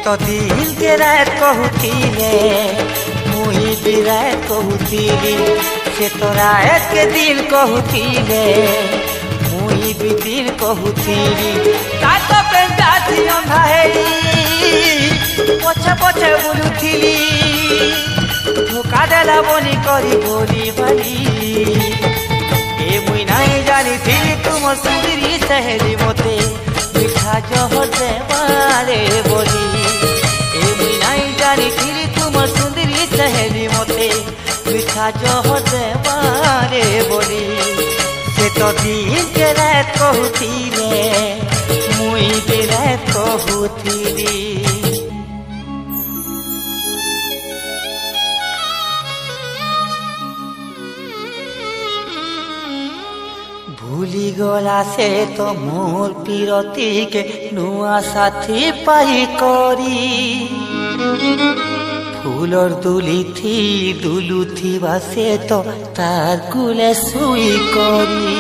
तो दिल के रात कहूथिले मुई भी रात कहूथिली से तो रात के दिल कहूथिले मुई भी दिल कहूथिली तातो प्रेम जाती अंधा है पछे पछे बुलुथिली धोखा देला बोली करी बोली भली ए मुई नहीं जानी थी तुम सुंदरी सहेली मोते मिठा जहर देवारे बोली ए मुई नहीं जानी थी तुम सुंदरी सहेली मोते मिठा जहर देवारे बोली से तो दिन के रात कहूथिले मुई भी रात कहूथिली भूली गला से तो मोर पीरती के नुआ साथी पाई करी फूलर दुली थी बासे तो तार कुले सुई करी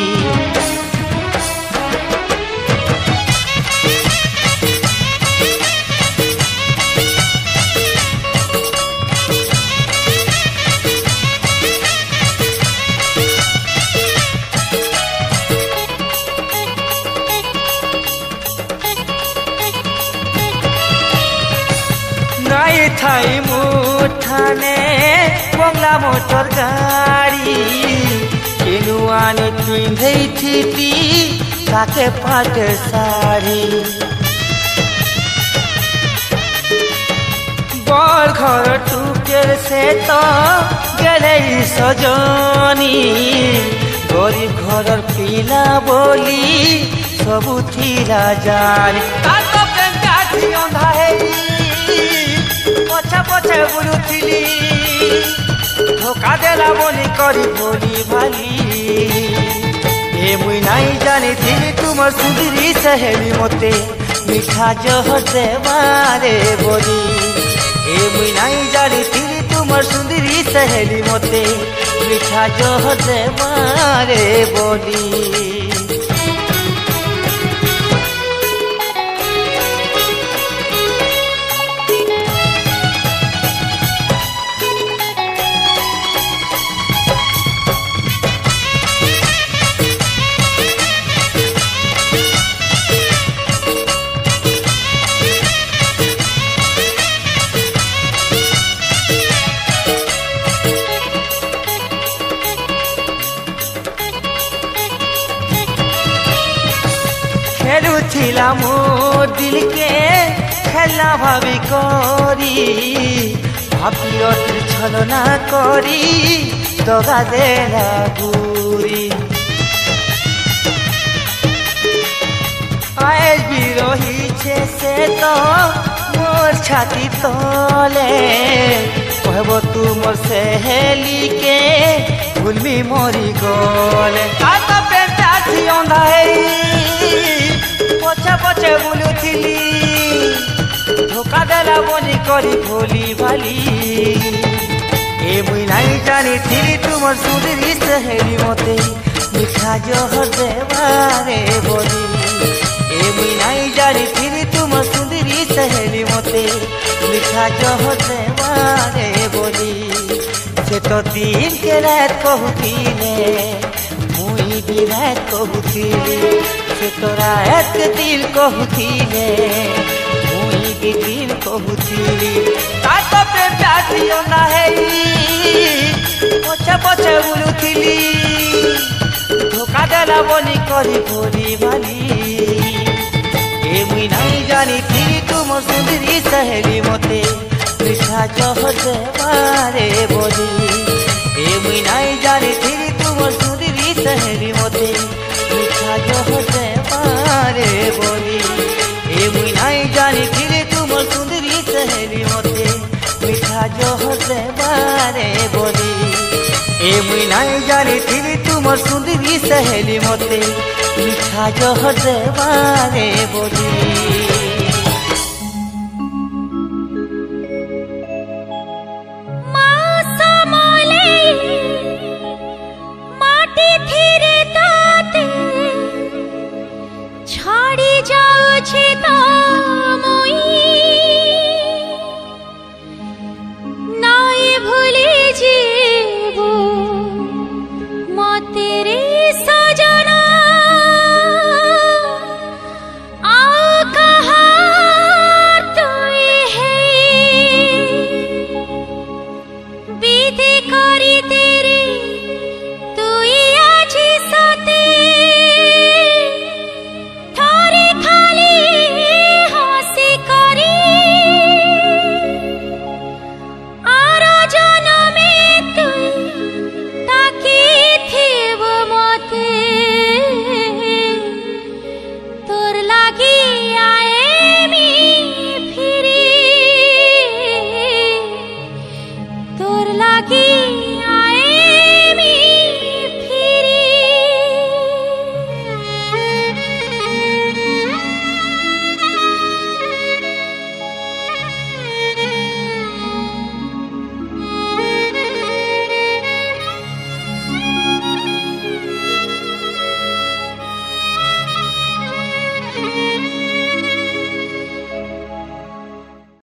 थाई मुठाने बंगला मोटर गाड़ी किनुआनी पिंधे थी ताके पाट साड़ी बड़ घर टूकेर से तो गले सजनी गरीब घर पीला बोली सबू थीरा जानी अंधा है पछे पछे बुलुथिली धोखा देला बोली करी बोली भाली ए मुई नहीं जानी थी तुम सुंदरी सहेली मोते मिठा जहर देवारे बोली ए मुई नहीं जानी थी तुम सुंदरी सहेली मोते मिठा जहर देवारे बोली खेलुथिला मोर दिल के खेला भाभी करी भाभी छलना करी दगा देला गुरी आयल भी रही छे से तो मोर छाती तले कहबो तू मोर सहेली के भूलमी मोरी गले तातो प्रेम जाती अंधा है पछे पछे बुलुथिली धोखा देला बोली करी भोली भाली ए मुई नहीं जानी थी तुम सुंदरी सहेली मोते मिठा जहर देवारे बोली ए मुई नहीं जानी थी तुम सुंदरी सहेली मोते मिठा जहर देवारे बोली से तो दिन के रात कहूथिले मुई भी रात कहूथिली से तो रात के दिल कहूथिले मुई भी दिल कहूथिली तातो प्रेम जाती अंधा है पछे पछे बुलुथिली धोखा देला बोली करी बोली भाली ए मुई नहीं जानी थी तुम सुंदरी सहेली मोते मिठा जहर देवारे बोली ए मुई नहीं जानी थी तुम सुंदरी सहेली मोते मिठा जहर देवारे बोली ए मुई नहीं जानी थी तुम सुंदरी सहेली मोते मिठा जहर देवारे बोली ए मुई नहीं जानी थी तुम सुंदरी सहेली मोते मिठा जहर देवारे बोली छाड़ी जाऊँ तो मोई आखि